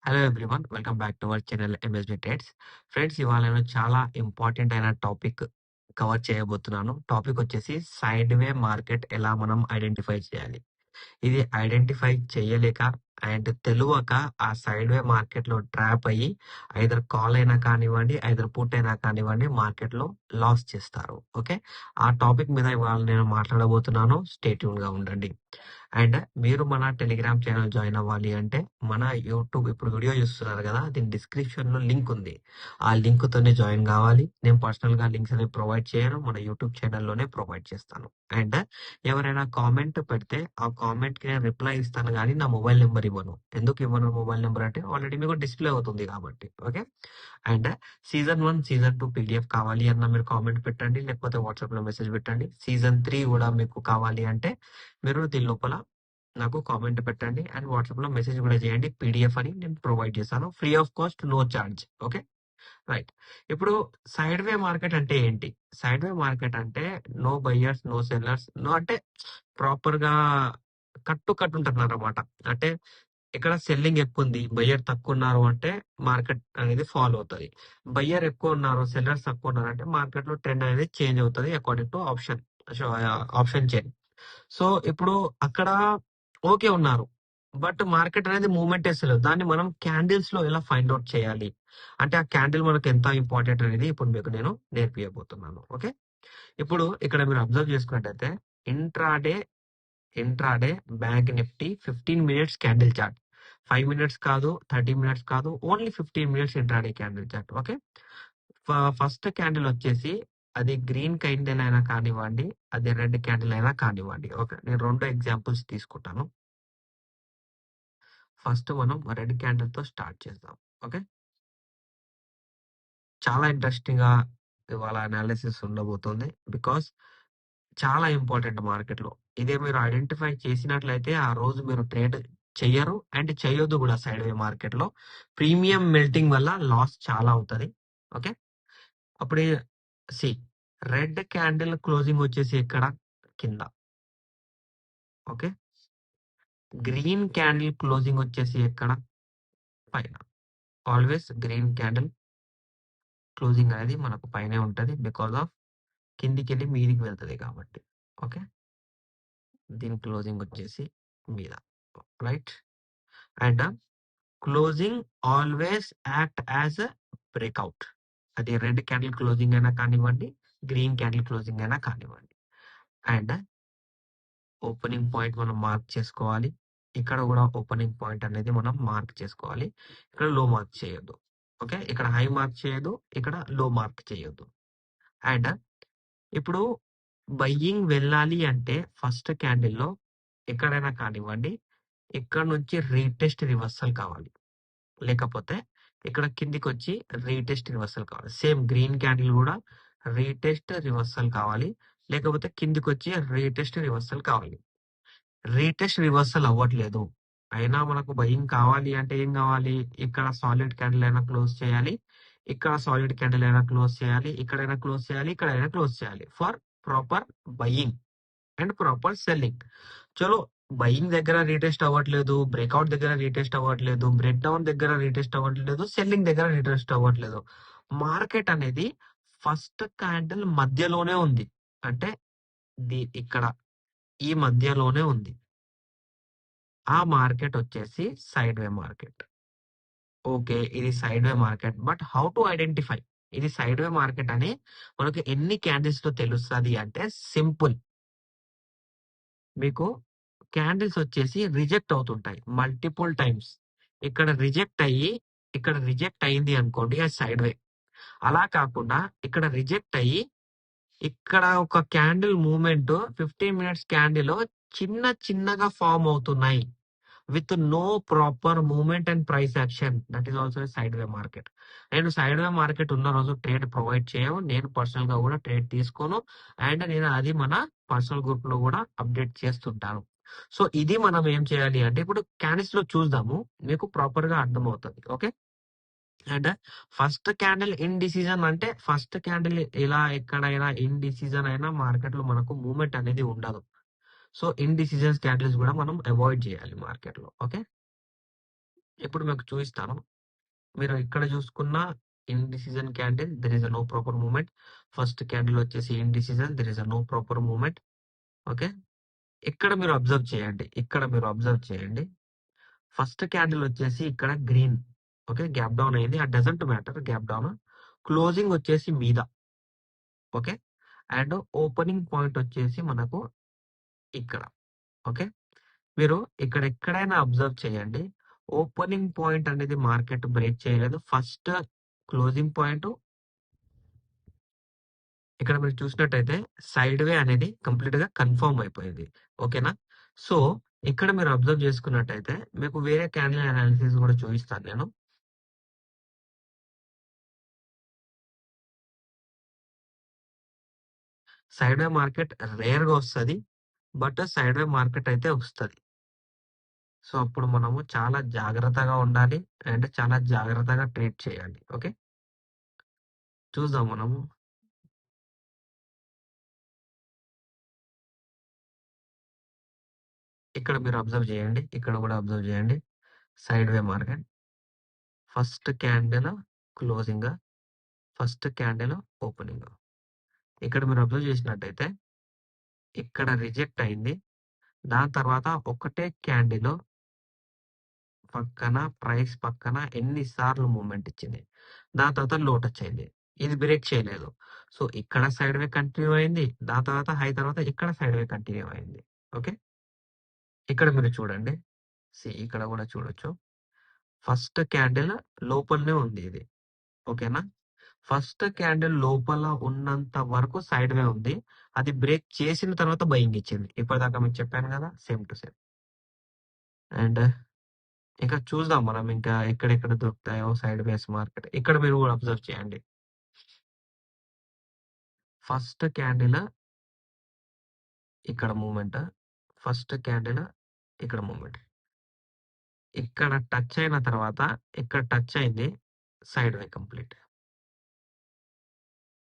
Hello everyone. Welcome back to our channel MSB trades. Friends, ఇవాళ నేను చాలా important అయిన టాపిక్ కవర్ చేయబోతున్నాను. టాపిక్ వచ్చేసి సైడ్ వే మార్కెట్ ఎలా మనం ఐడెంటిఫై చేయాలి. ఇది ఐడెంటిఫై చేయలేక అండ్ తెలవక ఆ సైడ్ వే మార్కెట్‌లో ట్రాప్ అయ్యి ఐదర్ కాల్ అయినా కానివ్వండి, ఐదర్ పుట్ అయినా కానివ్వండి మార్కెట్‌లో లాస్ చేస్తారు. ఓకే. ఆ టాపిక్ మీద ఇవాళ నేను మాట్లాడబోతున్నాను. స్టే ట్యూన్‌గా ఉండండి. అండ్ మీరు మన టెలిగ్రామ్ ఛానల్ జాయిన్ అవ్వాలి అంటే మన యూట్యూబ్ ఇప్పుడు వీడియో చూస్తున్నారు కదా, దీని డిస్క్రిప్షన్ లో లింక్ ఉంది. ఆ లింక్ తోనే జాయిన్ కావాలి. నేను పర్సనల్ గా లింక్స్ అనేవి ప్రొవైడ్ చేయను, మన యూట్యూబ్ ఛానల్లోనే ప్రొవైడ్ చేస్తాను. అండ్ ఎవరైనా కామెంట్ పెడితే ఆ కామెంట్ కి నేను రిప్లై ఇస్తాను, కానీ నా మొబైల్ నెంబర్ ఇవ్వను. ఎందుకు ఇవ్వను మొబైల్ నెంబర్ అంటే ఆల్రెడీ మీకు డిస్ప్లే అవుతుంది కాబట్టి. Okay. And season 1 season 2 PDF కావాలి అన్న మీరు కామెంట్ పెట్టండి, లేకపోతే వాట్సాప్ లో మెసేజ్ పెట్టండి. సీజన్ 3 కూడా మీకు కావాలి అంటే మీరు దీని లోపల నాకు కామెంట్ పెట్టండి అండ్ వాట్సాప్ లో మెసేజ్ కూడా చేయండి. పీడిఎఫ్ అని నేను ప్రొవైడ్ చేస్తాను, free of cost, no charge. Okay. Right. ఇప్పుడు సైడ్ వే మార్కెట్ అంటే ఏంటి? సైడ్ వే మార్కెట్ అంటే no buyers, no sellers, no అంటే ప్రాపర్ గా కట్టు ఉంటున్నారు అన్నమాట. అంటే ఇక్కడ సెల్లింగ్ ఎక్కువ ఉంది, బయ్యర్ తక్కువ ఉన్నారు అంటే మార్కెట్ అనేది ఫాలో అవుతుంది. బయ్యర్ ఎక్కువ ఉన్నారు, సెల్లర్స్ తక్కువ ఉన్నారు అంటే మార్కెట్ లో ట్రెండ్ అనేది చేంజ్ అవుతుంది according to option chain. So ఇప్పుడు అక్కడ ఓకే ఉన్నారు, బట్ మార్కెట్ అనేది మూవ్మెంట్ వేస్తలేదు. దాన్ని మనం క్యాండిల్స్ లో ఎలా ఫైండ్ అవుట్ చేయాలి అంటే ఆ క్యాండిల్ మనకు ఎంత ఇంపార్టెంట్ అనేది ఇప్పుడు మీకు నేను నేర్పియబోతున్నాను. ఓకే. ఇప్పుడు ఇక్కడ మీరు అబ్జర్వ్ చేసుకున్నట్టయితే intraday intraday bank Nifty 15 minutes candle chart. 5 minutes కాదు, 30 మినిట్స్ కాదు, only 15 minutes intraday candle chart. Okay. First candle వచ్చేసి అది గ్రీన్ క్యాండిల్ అయినా కానివ్వండి, అది రెడ్ క్యాండిల్ అయినా కానివ్వండి. ఓకే. నేను 2 ఎగ్జాంపుల్స్ తీసుకుంటాను. ఫస్ట్ మనం రెడ్ క్యాండిల్ తో స్టార్ట్ చేద్దాం. ఓకే. చాలా ఇంట్రెస్టింగ్ గా ఇవాళ అనాలిసిస్ ఉండబోతుంది. బికాస్ చాలా ఇంపార్టెంట్ మార్కెట్ లో. ఇదే మీరు ఐడెంటిఫై చేసినట్లయితే ఆ రోజు మీరు ట్రేడ్ చెయ్యరు అండ్ చేయొద్దు కూడా. సైడ్ వే మార్కెట్ లో ప్రీమియం మెల్టింగ్ వల్ల లాస్ చాలా అవుతుంది. ఓకే. అప్పుడే సి రెడ్ క్యాండిల్ క్లోజింగ్ వచ్చేసి ఇక్కడ కింద. ఓకే. గ్రీన్ క్యాండిల్ క్లోజింగ్ వచ్చేసి ఎక్కడ పైన. ఆల్వేస్ గ్రీన్ క్యాండిల్ క్లోజింగ్ అనేది మనకు పైనే ఉంటది, బికాస్ ఆఫ్ కిందికి వెళ్ళి మీదికి వెళ్తది కాబట్టి. ఓకే. దీని క్లోజింగ్ వచ్చేసి మీద. Right. And closing always act as a breakout. అది రెడ్ క్యాండిల్ క్లోజింగ్ అయినా కానివ్వండి, గ్రీన్ క్యాండిల్ క్లోజింగ్ అయినా కానివ్వండి. అండ్ ఓపెనింగ్ పాయింట్ మనం మార్క్ చేసుకోవాలి. ఇక్కడ కూడా ఓపెనింగ్ పాయింట్ అనేది మనం మార్క్ చేసుకోవాలి. ఇక్కడ లో మార్క్ చేయొద్దు. ఓకే. ఇక్కడ హై మార్క్ చేయొద్దు, ఇక్కడ లో మార్క్ చేయొద్దు. అండ్ ఇప్పుడు బయ్యింగ్ వెళ్ళాలి అంటే ఫస్ట్ క్యాండిల్లో ఎక్కడైనా కానివ్వండి, ఇక్కడ నుంచి రీటెస్ట్ రివర్సల్ కావాలి. లేకపోతే ఇక్కడ కిందికి వచ్చి రీటెస్ట్ రివర్సల్ కావాలి. సేమ్ గ్రీన్ క్యాండిల్ కూడా రీటెస్ట్ రివర్సల్ కావాలి, లేకపోతే కిందికి వచ్చి రీటెస్ట్ రివర్సల్ కావాలి. రీటెస్ట్ రివర్సల్ అవ్వట్లేదు, అయినా మనకు బయింగ్ కావాలి అంటే ఏం కావాలి? ఇక్కడ సాలిడ్ క్యాండిల్ అయినా క్లోజ్ చేయాలి, ఇక్కడ సాలిడ్ క్యాండిల్ అయినా క్లోజ్ చేయాలి, ఇక్కడైనా క్లోజ్ చేయాలి, ఇక్కడైనా క్లోజ్ చేయాలి for proper buying and proper selling. చలో, బయింగ్ దగ్గర రీటెస్ట్ అవ్వట్లేదు, బ్రేక్అవుట్ దగ్గర రీటెస్ట్ అవ్వట్లేదు, బ్రేక్ డౌన్ దగ్గర రీటెస్ట్ అవ్వట్లేదు, సెల్లింగ్ దగ్గర రీటెస్ట్ అవ్వట్లేదు. మార్కెట్ అనేది ఫస్ట్ క్యాండిల్ మధ్యలోనే ఉంది. అంటే ఇక్కడ ఈ మధ్యలోనే ఉంది. ఆ మార్కెట్ వచ్చేసి సైడ్ వే మార్కెట్. ఓకే. ఇది side way market, but how to identify ఇది సైడ్ వే మార్కెట్ అని మనకు ఎన్ని క్యాండిల్స్ లో తెలుస్తుంది అంటే సింపుల్. మీకు క్యాండిల్స్ వచ్చేసి రిజెక్ట్ అవుతుంటాయి మల్టిపుల్ టైమ్స్. ఇక్కడ రిజెక్ట్ అయ్యి ఇక్కడ రిజెక్ట్ అయింది అనుకోండి, అది సైడ్ వే. అలా కాకుండా ఇక్కడ రిజెక్ట్ అయ్యి ఇక్కడ ఒక క్యాండిల్ మూవ్మెంట్ 15 మినిట్స్ క్యాండిల్ చిన్న చిన్నగా ఫామ్ అవుతున్నాయి with no proper movement and price action, that is also sideways market. నేను సైడ్ వే మార్కెట్ ఉన్న రోజు ట్రేడ్ ప్రొవైడ్ చేయను, నేను పర్సనల్ గా కూడా ట్రేడ్ తీసుకోను. అండ్ నేను అది మన పర్సనల్ గ్రూప్ లో కూడా అప్డేట్ చేస్తుంటాను. సో ఇది మనం ఏం చేయాలి అంటే ఇప్పుడు క్యాండిల్స్ లో చూద్దాము, మీకు ప్రాపర్ గా అర్థమవుతుంది. Okay. And first candle in decision అంటే ఫస్ట్ క్యాండిల్ ఇలా ఎక్కడైనా ఇన్ డిసిజన్ అయినా మార్కెట్ లో మనకు మూవ్మెంట్ అనేది ఉండదు. సో ఇన్ డిసిజన్స్ క్యాండిల్స్ కూడా మనం అవాయిడ్ చేయాలి మార్కెట్ లో. ఓకే. ఇప్పుడు మీకు చూపిస్తాను. మీరు ఇక్కడ చూసుకున్న indecision candle there is a no proper movement. First candle వచ్చేసి indecision there is a no proper movement. Okay. ఇక్కడ మీరు అబ్జర్వ్ చేయండి. ఇక్కడ మీరు అబ్జర్వ్ చేయండి. ఫస్ట్ క్యాండిల్ వచ్చేసి ఇక్కడ గ్రీన్. ఓకే. గ్యాప్ డౌన్ అయింది. అది doesn't matter gap down. Closing వచ్చేసి మీద. ఓకే. అండ్ ఓపెనింగ్ పాయింట్ వచ్చేసి మనకు ఇక్కడ. ఓకే. మీరు ఇక్కడ ఎక్కడైనా అబ్జర్వ్ చేయండి. ఓపెనింగ్ పాయింట్ అనేది మార్కెట్ బ్రేక్ చేయలేదు. ఫస్ట్ క్లోజింగ్ పాయింట్ ఇక్కడ మీరు చూసినట్టయితే సైడ్ వే అనేది కంప్లీట్ గా కన్ఫర్మ్ అయిపోయింది. ఓకేనా? సో ఇక్కడ మీరు అబ్జర్వ్ చేసుకున్నట్టయితే మీకు వేరే క్యాండిల్ అనాలిసిస్ కూడా చూపిస్తాను నేను. సైడ్ వే మార్కెట్ రేర్ గా వస్తది. బట్ సైడ్ వే మార్కెట్ అయితే వస్తది. సో అప్పుడు మనము చాలా జాగ్రత్తగా ఉండాలి. అండ్ చాలా జాగ్రత్తగా ట్రేడ్ చేయాలి. ఓకే. చూద్దాం మనము. ఇక్కడ మీరు అబ్జర్వ్ చేయండి. ఇక్కడ కూడా అబ్జర్వ్ చేయండి. సైడ్ వే market. First candle closing. First candle opening. ఇక్కడ మీరు అబ్జర్వ్ చేసినట్టయితే ఇక్కడ రిజెక్ట్ అయింది. దాని తర్వాత ఒకటే క్యాండిల్ పక్కన ప్రైస్ పక్కన ఎన్ని సార్లు మూవ్‌మెంట్ ఇచ్చింది. దాని తర్వాత లో టచ్ అయింది. ఇది బ్రేక్ చేయలేదు. సో ఇక్కడ సైడ్ వే కంటిన్యూ అయింది. దాని తర్వాత హై తర్వాత ఇక్కడ సైడ్ వే కంటిన్యూ అయింది. ఓకే. ఇక్కడ మీరు చూడండి. ఇక్కడ కూడా చూడొచ్చు. ఫస్ట్ క్యాండిల్ లోపలనే ఉంది ఇది. ఓకేనా? ఫస్ట్ క్యాండిల్ లోపల ఉన్నంత వరకు సైడ్ వే ఉంది. అది బ్రేక్ చేసిన తర్వాత బయింగ్ ఇచ్చింది. ఇప్పటిదాకా మీకు చెప్పాను కదా! Same to same. అండ్ ఇంకా చూద్దాం మనం ఇంకా ఎక్కడెక్కడ దొరుకుతాయో సైడ్ వేస్ మార్కెట్. ఇక్కడ మీరు కూడా అబ్జర్వ్ చేయండి. ఫస్ట్ క్యాండిల్ ఇక్కడ మూవ్‌మెంట్. ఫస్ట్ క్యాండిల్ ఇక్కడ మూవ్‌మెంట్. ఇక్కడ టచ్ అయిన తర్వాత ఇక్కడ టచ్ అయింది. సైడ్ వే కంప్లీట్.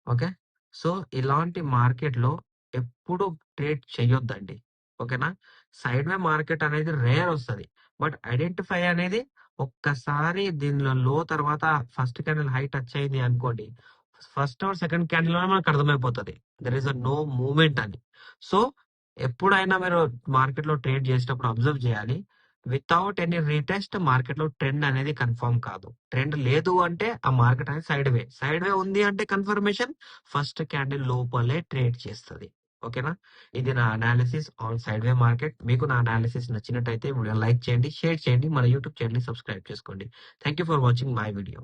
ఓకే. సో ఇలాంటి మార్కెట్‌లో ఎప్పుడు ట్రేడ్ చేయొద్దండి. ఓకేనా? సైడ్ వే మార్కెట్ అనేది రేర్ వస్తది. బట్ ఐడెంటిఫై అనేది ఒక్కసారి దీనిలో లో తర్వాత ఫస్ట్ క్యాండిల్ హై టచ్ అయింది అనుకోండి. ఫస్ట్ ఆర్ సెకండ్ క్యాండిల్‌లోనే మనకు అర్థమైపోతది. దేర్ ఈస్ నో మూవ్‌మెంట్ అని. సో ఎప్పుడైనా మీరు మార్కెట్‌లో ట్రేడ్ చేసేటప్పుడు అబ్జర్వ్ చేయాలి. వితౌట్ ఎనీ రీటెస్ట్ మార్కెట్‌లో ట్రెండ్ అనేది కన్ఫర్మ్ కాదు. ట్రెండ్ లేదు అంటే ఆ మార్కెట్ అనేది సైడ్ వే. సైడ్ వే ఉంది అంటే కన్ఫర్మేషన్ ఫస్ట్ క్యాండిల్ లోపలే ట్రేడ్ చేస్తది. ఓకేనా? ఇది నా analysis on side way market. మీకు నా అనాలిసిస్ నచ్చినట్టయితే వీడియో లైక్ చేయండి, షేర్ చేయండి. మన యూట్యూబ్ ఛానెల్‌ని సబ్స్క్రైబ్ చేసుకోండి. Thank you for watching my video.